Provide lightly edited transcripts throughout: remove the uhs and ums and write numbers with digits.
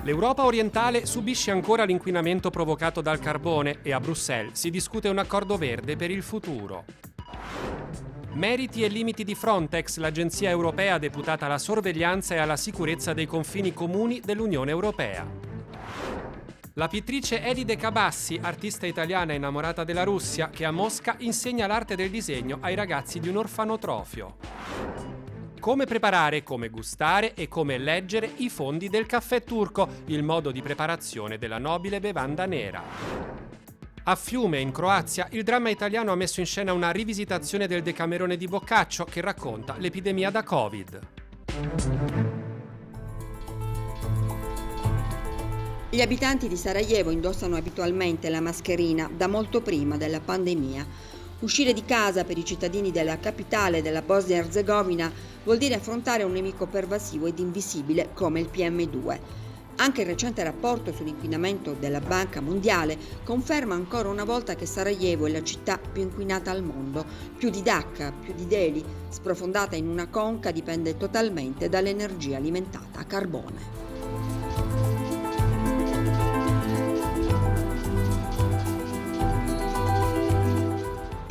L'Europa orientale subisce ancora l'inquinamento provocato dal carbone e a Bruxelles si discute un accordo verde per il futuro. Meriti e limiti di Frontex, l'agenzia europea deputata alla sorveglianza e alla sicurezza dei confini comuni dell'Unione Europea. La pittrice Elide Cabassi, artista italiana innamorata della Russia, che a Mosca insegna l'arte del disegno ai ragazzi di un orfanotrofio. Come preparare, come gustare e come leggere i fondi del caffè turco, il modo di preparazione della nobile bevanda nera. A Fiume, in Croazia, il dramma italiano ha messo in scena una rivisitazione del Decamerone di Boccaccio che racconta l'epidemia da Covid. Gli abitanti di Sarajevo indossano abitualmente la mascherina da molto prima della pandemia. Uscire di casa per i cittadini della capitale della Bosnia-Herzegovina vuol dire affrontare un nemico pervasivo ed invisibile come il PM2. Anche il recente rapporto sull'inquinamento della Banca Mondiale conferma ancora una volta che Sarajevo è la città più inquinata al mondo. Più di Dacca, più di Delhi, sprofondata in una conca, dipende totalmente dall'energia alimentata a carbone.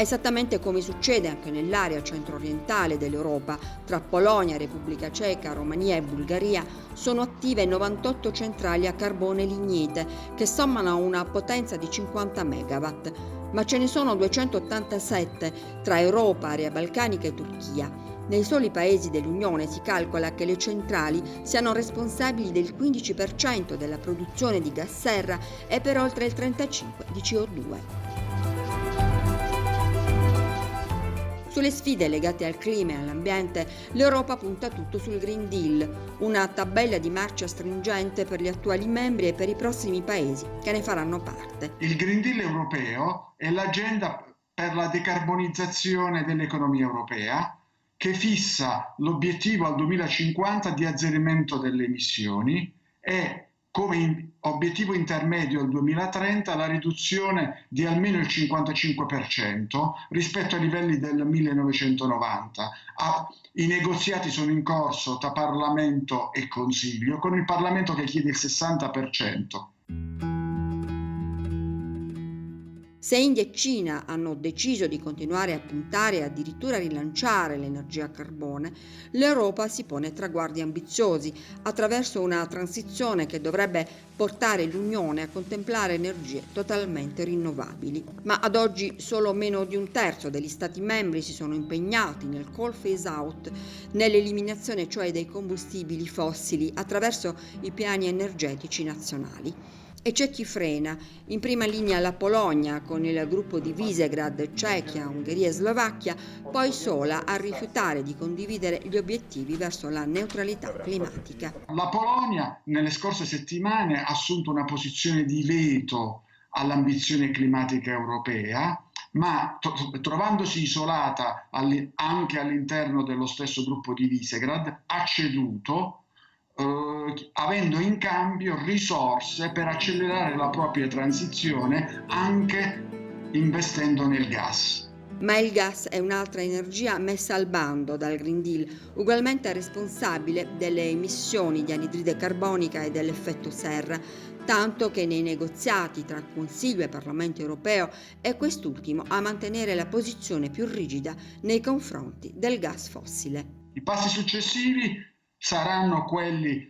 Esattamente come succede anche nell'area centro-orientale dell'Europa, tra Polonia, Repubblica Ceca, Romania e Bulgaria, sono attive 98 centrali a carbone lignite che sommano una potenza di 50 megawatt, ma ce ne sono 287 tra Europa, area balcanica e Turchia. Nei soli paesi dell'Unione si calcola che le centrali siano responsabili del 15% della produzione di gas serra e per oltre il 35% di CO2. Sulle sfide legate al clima e all'ambiente, l'Europa punta tutto sul Green Deal, una tabella di marcia stringente per gli attuali membri e per i prossimi paesi che ne faranno parte. Il Green Deal europeo è l'agenda per la decarbonizzazione dell'economia europea che fissa l'obiettivo al 2050 di azzeramento delle emissioni e come obiettivo intermedio al 2030 la riduzione di almeno il 55% rispetto ai livelli del 1990. I negoziati sono in corso tra Parlamento e Consiglio, con il Parlamento che chiede il 60%. Se India e Cina hanno deciso di continuare a puntare e addirittura rilanciare l'energia a carbone, l'Europa si pone traguardi ambiziosi attraverso una transizione che dovrebbe portare l'Unione a contemplare energie totalmente rinnovabili. Ma ad oggi solo meno di un terzo degli Stati membri si sono impegnati nel coal phase out, nell'eliminazione cioè dei combustibili fossili attraverso i piani energetici nazionali. E c'è chi frena, in prima linea la Polonia con il gruppo di Visegrad, Cechia, Ungheria e Slovacchia, poi sola a rifiutare di condividere gli obiettivi verso la neutralità climatica. La Polonia nelle scorse settimane ha assunto una posizione di veto all'ambizione climatica europea, ma trovandosi isolata anche all'interno dello stesso gruppo di Visegrad, ha ceduto avendo in cambio risorse per accelerare la propria transizione anche investendo nel gas. Ma il gas è un'altra energia messa al bando dal Green Deal, ugualmente responsabile delle emissioni di anidride carbonica e dell'effetto serra, tanto che nei negoziati tra Consiglio e Parlamento europeo è quest'ultimo a mantenere la posizione più rigida nei confronti del gas fossile. I passi successivi saranno quelli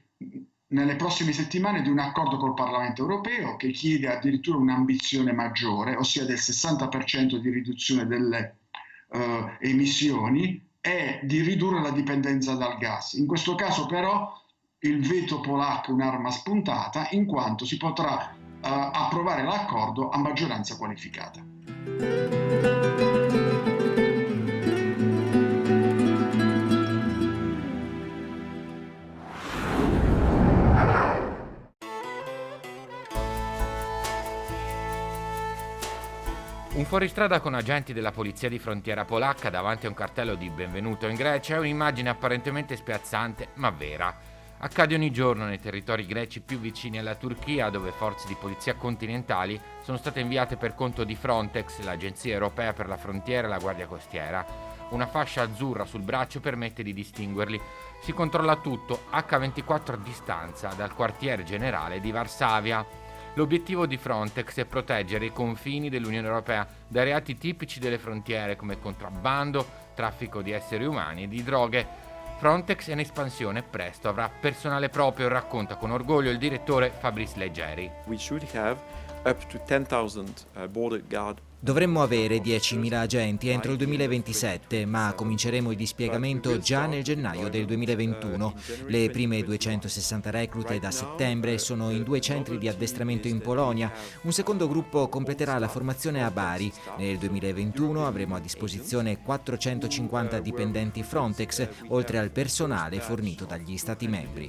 nelle prossime settimane di un accordo col Parlamento europeo che chiede addirittura un'ambizione maggiore, ossia del 60% di riduzione delle emissioni e di ridurre la dipendenza dal gas. In questo caso però il veto polacco è un'arma spuntata in quanto si potrà approvare l'accordo a maggioranza qualificata. Un fuoristrada con agenti della polizia di frontiera polacca davanti a un cartello di benvenuto in Grecia è un'immagine apparentemente spiazzante, ma vera. Accade ogni giorno nei territori greci più vicini alla Turchia, dove forze di polizia continentali sono state inviate per conto di Frontex, l'Agenzia Europea per la Frontiera e la Guardia Costiera. Una fascia azzurra sul braccio permette di distinguerli. Si controlla tutto H24 a distanza dal quartier generale di Varsavia. L'obiettivo di Frontex è proteggere i confini dell'Unione Europea da reati tipici delle frontiere come contrabbando, traffico di esseri umani e di droghe. Frontex è in espansione, presto avrà personale proprio, racconta con orgoglio il direttore Fabrice Leggeri. We should have up to 10,000 border guard. Dovremmo avere 10.000 agenti entro il 2027, ma cominceremo il dispiegamento già nel gennaio del 2021. Le prime 260 reclute da settembre sono in 2 centri di addestramento in Polonia. Un secondo gruppo completerà la formazione a Bari. Nel 2021 avremo a disposizione 450 dipendenti Frontex, oltre al personale fornito dagli Stati membri.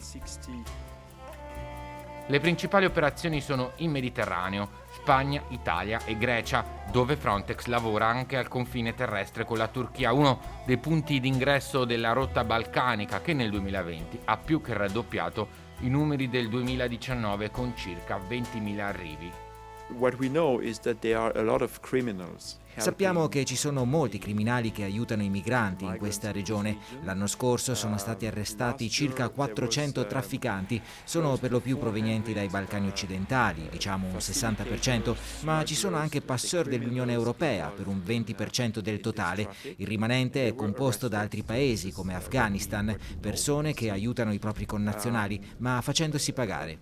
Le principali operazioni sono in Mediterraneo, Spagna, Italia e Grecia, dove Frontex lavora anche al confine terrestre con la Turchia, uno dei punti d'ingresso della rotta balcanica che nel 2020 ha più che raddoppiato i numeri del 2019 con circa 20.000 arrivi. What we know is that there are a lot of criminals. Sappiamo che ci sono molti criminali che aiutano i migranti in questa regione. L'anno scorso sono stati arrestati circa 400 trafficanti. Sono per lo più provenienti dai Balcani occidentali, diciamo un 60%, ma ci sono anche passeur dell'Unione Europea per un 20% del totale. Il rimanente è composto da altri paesi come Afghanistan, persone che aiutano i propri connazionali, ma facendosi pagare.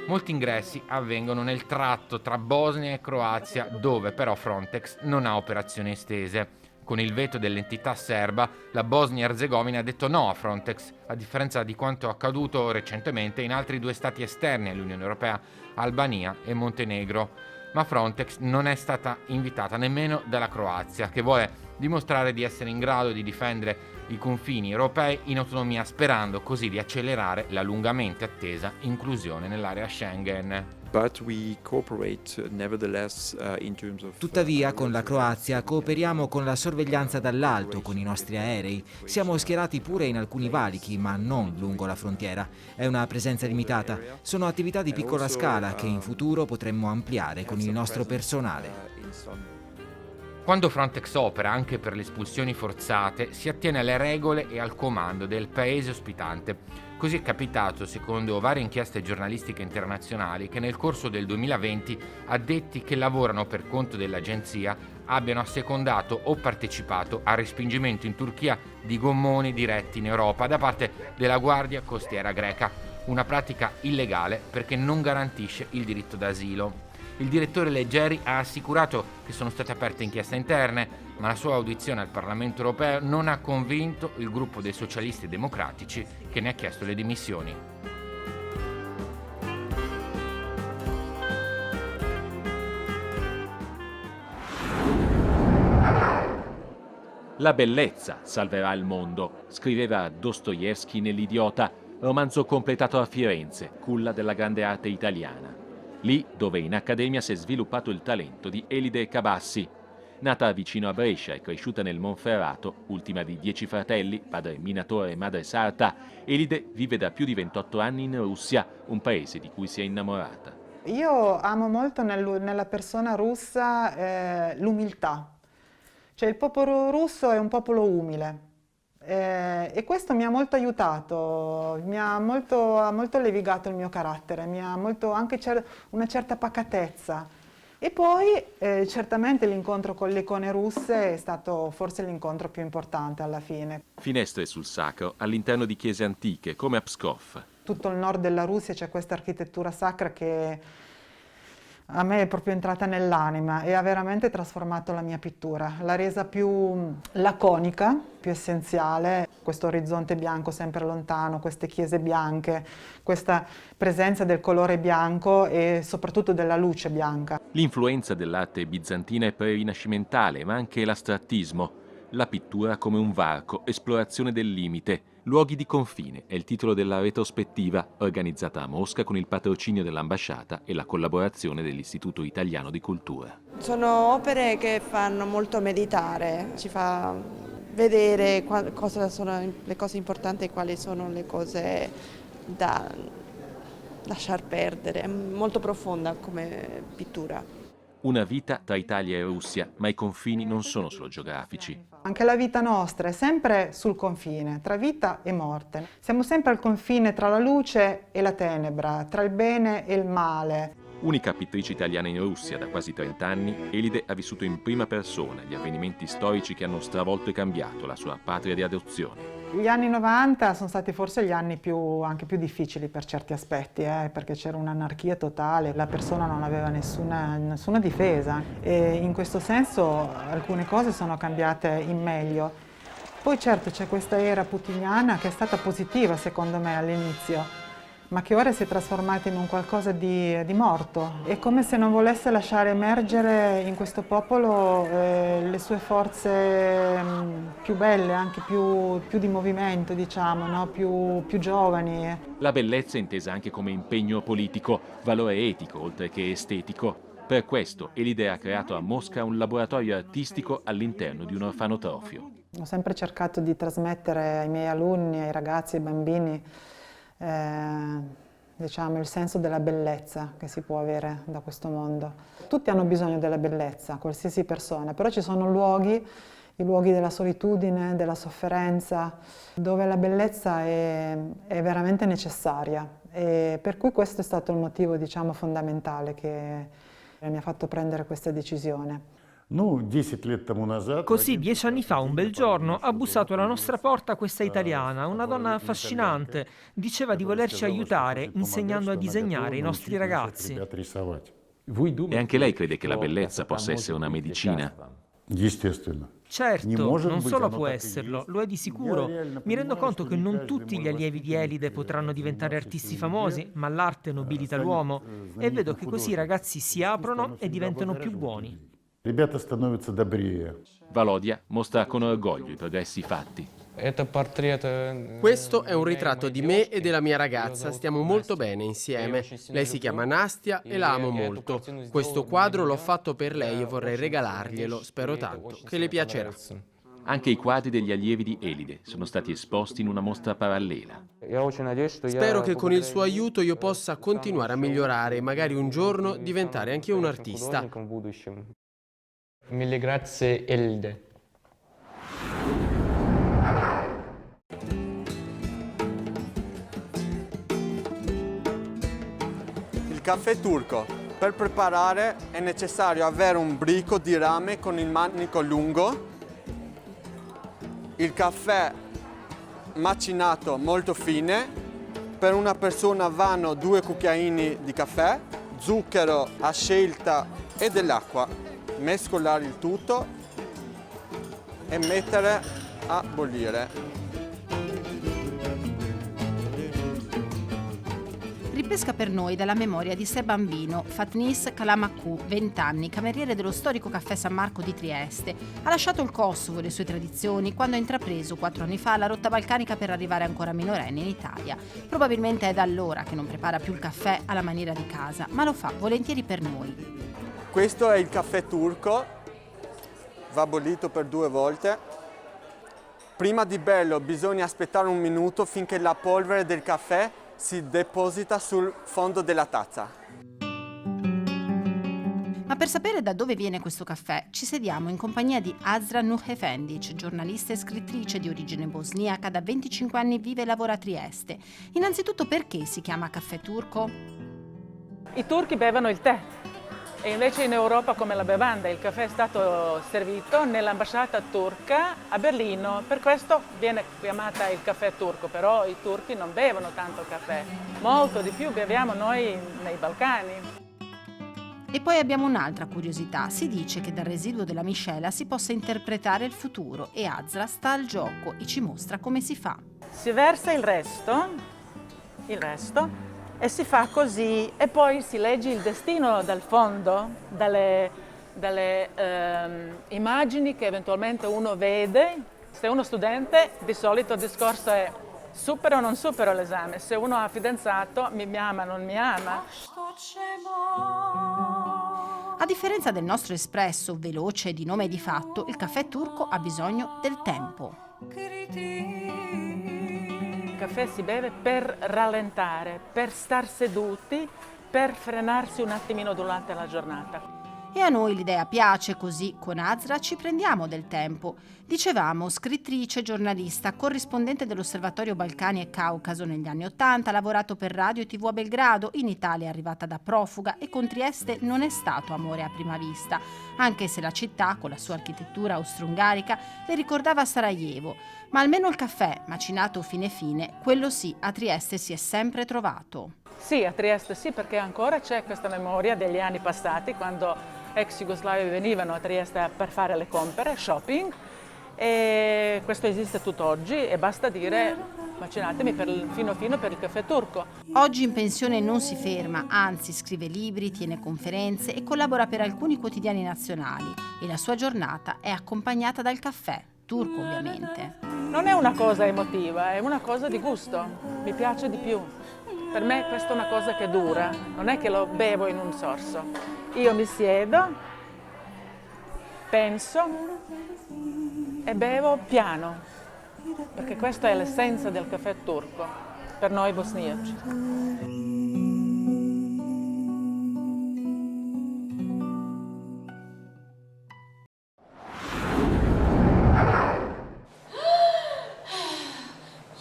Molti ingressi avvengono nel tratto tra Bosnia e Croazia, dove però Frontex non ha operazioni estese. Con il veto dell'entità serba, la Bosnia-Erzegovina ha detto no a Frontex, a differenza di quanto accaduto recentemente in altri 2 stati esterni all'Unione Europea, Albania e Montenegro. Ma Frontex non è stata invitata nemmeno dalla Croazia, che vuole dimostrare di essere in grado di difendere i confini europei in autonomia, sperando così di accelerare la lungamente attesa inclusione nell'area Schengen. But we cooperate nevertheless in terms of. Tuttavia, con la Croazia cooperiamo con la sorveglianza dall'alto con i nostri aerei. Siamo schierati pure in alcuni valichi, ma non lungo la frontiera. È una presenza limitata. Sono attività di piccola scala che in futuro potremmo ampliare con il nostro personale. Quando Frontex opera anche per le espulsioni forzate, si attiene alle regole e al comando del paese ospitante. Così è capitato, secondo varie inchieste giornalistiche internazionali, che nel corso del 2020 addetti che lavorano per conto dell'agenzia abbiano assecondato o partecipato al respingimento in Turchia di gommoni diretti in Europa da parte della Guardia Costiera greca, una pratica illegale perché non garantisce il diritto d'asilo. Il direttore Leggeri ha assicurato che sono state aperte inchieste interne, ma la sua audizione al Parlamento europeo non ha convinto il gruppo dei socialisti democratici che ne ha chiesto le dimissioni. La bellezza salverà il mondo, scriveva Dostoevskij nell'Idiota, romanzo completato a Firenze, culla della grande arte italiana. Lì dove in accademia si è sviluppato il talento di Elide Cabassi. Nata vicino a Brescia e cresciuta nel Monferrato, ultima di 10 fratelli, padre minatore e madre sarta, Elide vive da più di 28 anni in Russia, un paese di cui si è innamorata. Io amo molto nella persona russa l'umiltà. Cioè il popolo russo è un popolo umile. E questo mi ha molto aiutato, ha molto levigato il mio carattere, mi ha molto anche una certa pacatezza. E poi certamente l'incontro con le icone russe è stato forse l'incontro più importante alla fine. Finestre sul sacro all'interno di chiese antiche, come a Pskov. Tutto il nord della Russia c'è questa architettura sacra che a me è proprio entrata nell'anima e ha veramente trasformato la mia pittura, l'ha resa più laconica, più essenziale, questo orizzonte bianco sempre lontano, queste chiese bianche, questa presenza del colore bianco e soprattutto della luce bianca. L'influenza dell'arte bizantina è pre-rinascimentale, ma anche l'astrattismo. La pittura come un varco, esplorazione del limite, luoghi di confine è il titolo della retrospettiva organizzata a Mosca con il patrocinio dell'ambasciata e la collaborazione dell'Istituto Italiano di Cultura. Sono opere che fanno molto meditare, ci fa vedere cosa sono le cose importanti e quali sono le cose da lasciar perdere. È molto profonda come pittura. Una vita tra Italia e Russia, ma i confini non sono solo geografici. Anche la vita nostra è sempre sul confine, tra vita e morte. Siamo sempre al confine tra la luce e la tenebra, tra il bene e il male. Unica pittrice italiana in Russia da quasi 30 anni, Elide ha vissuto in prima persona gli avvenimenti storici che hanno stravolto e cambiato la sua patria di adozione. Gli anni 90 sono stati forse gli anni anche più difficili per certi aspetti, perché c'era un'anarchia totale, la persona non aveva nessuna difesa e in questo senso alcune cose sono cambiate in meglio. Poi certo c'è questa era putiniana che è stata positiva secondo me all'inizio, ma che ora si è trasformata in un qualcosa di morto. È come se non volesse lasciare emergere in questo popolo le sue forze più belle, anche più di movimento, diciamo, no? più giovani. La bellezza è intesa anche come impegno politico, valore etico oltre che estetico. Per questo Elide ha creato a Mosca un laboratorio artistico all'interno di un orfanotrofio. Ho sempre cercato di trasmettere ai miei alunni, ai ragazzi, ai bambini, diciamo, il senso della bellezza che si può avere da questo mondo. Tutti hanno bisogno della bellezza, qualsiasi persona, però ci sono luoghi, i luoghi della solitudine, della sofferenza, dove la bellezza è veramente necessaria. E per cui questo è stato il motivo, diciamo, fondamentale che mi ha fatto prendere questa decisione. Così 10 anni fa, un bel giorno, ha bussato alla nostra porta questa italiana, una donna affascinante. Diceva di volerci aiutare insegnando a disegnare i nostri ragazzi. E anche lei crede che la bellezza possa essere una medicina? Certo, non solo può esserlo, lo è di sicuro. Mi rendo conto che non tutti gli allievi di Elide potranno diventare artisti famosi, ma l'arte nobilita l'uomo e vedo che così i ragazzi si aprono e diventano più buoni. Valodia mostra con orgoglio i progressi fatti. Questo è un ritratto di me e della mia ragazza, stiamo molto bene insieme. Lei si chiama Nastia e la amo molto. Questo quadro l'ho fatto per lei e vorrei regalarglielo, spero tanto che le piacerà. Anche i quadri degli allievi di Elide sono stati esposti in una mostra parallela. Spero che con il suo aiuto io possa continuare a migliorare e magari un giorno diventare anche io un artista. Mille grazie Elide. Il caffè turco. Per preparare è necessario avere un brico di rame con il manico lungo, il caffè macinato molto fine, per una persona vanno 2 cucchiaini di caffè, zucchero a scelta e dell'acqua. Mescolare il tutto e mettere a bollire. Ripesca per noi dalla memoria di sé bambino Fatnis Kalamakou, 20 anni, cameriere dello storico caffè San Marco di Trieste. Ha lasciato il Kosovo e le sue tradizioni quando ha intrapreso 4 anni fa la rotta balcanica per arrivare ancora minorenne in Italia. Probabilmente è da allora che non prepara più il caffè alla maniera di casa, ma lo fa volentieri per noi. Questo è il caffè turco, va bollito per 2 volte. Prima di berlo bisogna aspettare un minuto finché la polvere del caffè si deposita sul fondo della tazza. Ma per sapere da dove viene questo caffè, ci sediamo in compagnia di Azra Nuhefendic, giornalista e scrittrice di origine bosniaca, da 25 anni vive e lavora a Trieste. Innanzitutto, perché si chiama caffè turco? I turchi bevono il tè. E invece in Europa come la bevanda, il caffè è stato servito nell'ambasciata turca a Berlino, per questo viene chiamata il caffè turco, però i turchi non bevono tanto caffè, molto di più beviamo noi nei Balcani. E poi abbiamo un'altra curiosità, si dice che dal residuo della miscela si possa interpretare il futuro e Azra sta al gioco e ci mostra come si fa. Si versa il resto e si fa così e poi si legge il destino dal fondo, dalle immagini che eventualmente uno vede. Se uno è studente, di solito il discorso è supero o non supero l'esame. Se uno ha fidanzato, mi ama, non mi ama. A differenza del nostro espresso, veloce, di nome e di fatto, il caffè turco ha bisogno del tempo. Il caffè si beve per rallentare, per star seduti, per frenarsi un attimino durante la giornata. E a noi l'idea piace, così con Azra ci prendiamo del tempo. Dicevamo, scrittrice, giornalista, corrispondente dell'Osservatorio Balcani e Caucaso negli anni '80, ha lavorato per radio e TV a Belgrado, in Italia è arrivata da profuga e con Trieste non è stato amore a prima vista, anche se la città, con la sua architettura austro-ungarica, le ricordava Sarajevo. Ma almeno il caffè, macinato fine fine, quello sì, a Trieste si è sempre trovato. Sì, a Trieste sì, perché ancora c'è questa memoria degli anni passati, quando ex jugoslavi venivano a Trieste per fare le compere, shopping, e questo esiste tutt'oggi e basta dire macinatemi fino per il caffè turco. Oggi in pensione non si ferma, anzi scrive libri, tiene conferenze e collabora per alcuni quotidiani nazionali e la sua giornata è accompagnata dal caffè, turco ovviamente. Non è una cosa emotiva, è una cosa di gusto, mi piace di più. Per me questa è una cosa che dura, non è che lo bevo in un sorso. Io mi siedo, penso e bevo piano, perché questa è l'essenza del caffè turco per noi bosniaci.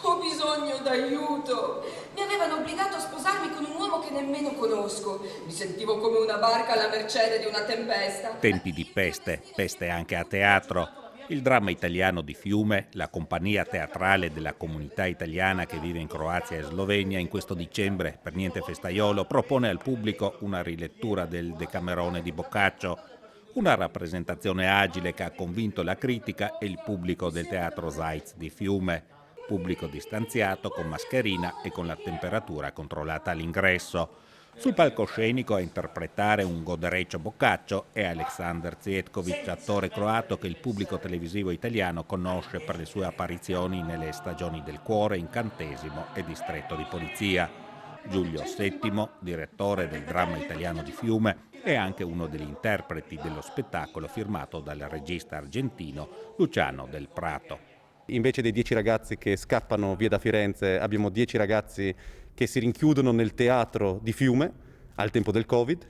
Ho bisogno d'aiuto. Mi avevano obbligato a sposarmi con un uomo che nemmeno conosco. Mi sentivo come una barca alla mercede di una tempesta. Tempi di peste, peste anche a teatro. Il dramma italiano di Fiume, la compagnia teatrale della comunità italiana che vive in Croazia e Slovenia, in questo dicembre, per niente festaiolo, propone al pubblico una rilettura del Decamerone di Boccaccio. Una rappresentazione agile che ha convinto la critica e il pubblico del Teatro Zajc di Fiume. Pubblico distanziato, con mascherina e con la temperatura controllata all'ingresso. Sul palcoscenico a interpretare un godereccio Boccaccio è Aleksandar Cvjetković, attore croato che il pubblico televisivo italiano conosce per le sue apparizioni nelle Stagioni del Cuore, Incantesimo e Distretto di Polizia. Giulio VII, direttore del dramma italiano di Fiume, è anche uno degli interpreti dello spettacolo firmato dal regista argentino Luciano Del Prato. Invece dei 10 ragazzi che scappano via da Firenze, abbiamo 10 ragazzi che si rinchiudono nel teatro di Fiume al tempo del Covid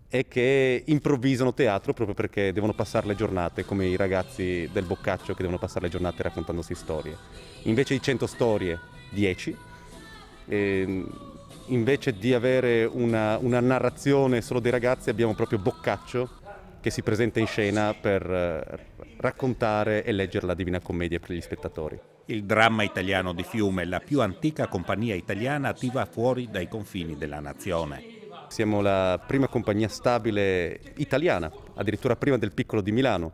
e che improvvisano teatro proprio perché devono passare le giornate come i ragazzi del Boccaccio che devono passare le giornate raccontandosi storie. Invece di 100 storie, 10. Invece di avere una narrazione solo dei ragazzi abbiamo proprio Boccaccio che si presenta in scena per raccontare e leggere la Divina Commedia per gli spettatori. Il dramma italiano di Fiume, la più antica compagnia italiana attiva fuori dai confini della nazione. Siamo la prima compagnia stabile italiana, addirittura prima del Piccolo di Milano.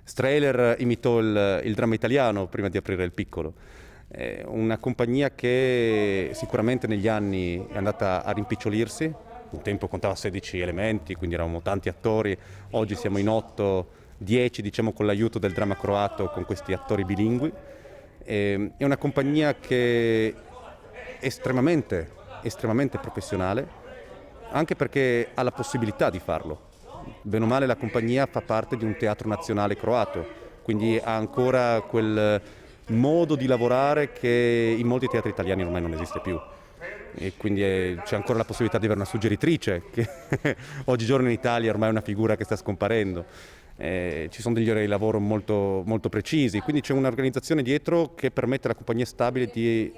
Strehler imitò il dramma italiano prima di aprire il Piccolo. È una compagnia che sicuramente negli anni è andata a rimpicciolirsi. Un tempo contava 16 elementi, quindi eravamo tanti attori. Oggi siamo in 8, 10, diciamo, con l'aiuto del dramma croato, con questi attori bilingui. È una compagnia che è estremamente professionale, anche perché ha la possibilità di farlo. Bene o male la compagnia fa parte di un teatro nazionale croato, quindi ha ancora quel modo di lavorare che in molti teatri italiani ormai non esiste più. E quindi c'è ancora la possibilità di avere una suggeritrice, che oggigiorno in Italia ormai è una figura che sta scomparendo. Ci sono degli orari di lavoro molto, molto precisi, quindi c'è un'organizzazione dietro che permette alla compagnia stabile di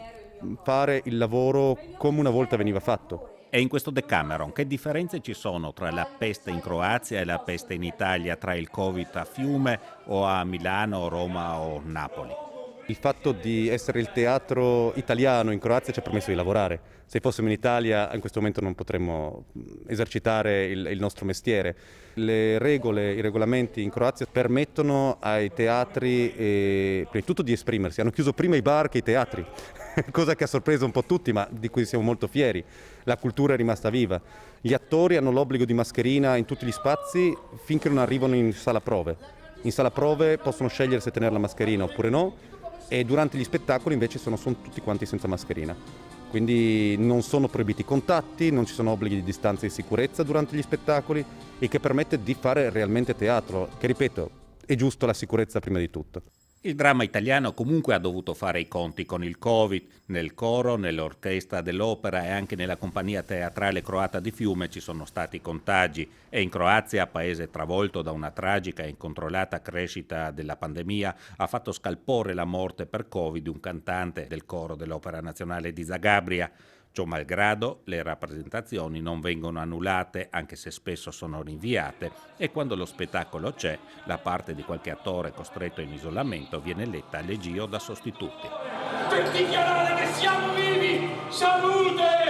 fare il lavoro come una volta veniva fatto. E in questo Decameron che differenze ci sono tra la peste in Croazia e la peste in Italia, tra il Covid a Fiume o a Milano, Roma o Napoli? Il fatto di essere il teatro italiano in Croazia ci ha permesso di lavorare. Se fossimo in Italia in questo momento non potremmo esercitare il nostro mestiere. Le regole, i regolamenti in Croazia permettono ai teatri prima di tutto di esprimersi. Hanno chiuso prima i bar che i teatri, cosa che ha sorpreso un po' tutti ma di cui siamo molto fieri. La cultura è rimasta viva. Gli attori hanno l'obbligo di mascherina in tutti gli spazi finché non arrivano in sala prove. In sala prove possono scegliere se tenere la mascherina oppure no. E durante gli spettacoli invece sono tutti quanti senza mascherina. Quindi non sono proibiti i contatti, non ci sono obblighi di distanza e di sicurezza durante gli spettacoli, e che permette di fare realmente teatro, che ripeto, è giusto la sicurezza prima di tutto. Il dramma italiano comunque ha dovuto fare i conti con il Covid. Nel coro, nell'orchestra dell'opera e anche nella compagnia teatrale croata di Fiume ci sono stati contagi e in Croazia, paese travolto da una tragica e incontrollata crescita della pandemia, ha fatto scalpore la morte per Covid di un cantante del coro dell'Opera Nazionale di Zagabria. Ciò malgrado, le rappresentazioni non vengono annullate, anche se spesso sono rinviate, e quando lo spettacolo c'è, la parte di qualche attore costretto in isolamento viene letta a legio da sostituti. Per dichiarare che siamo vivi! Salute!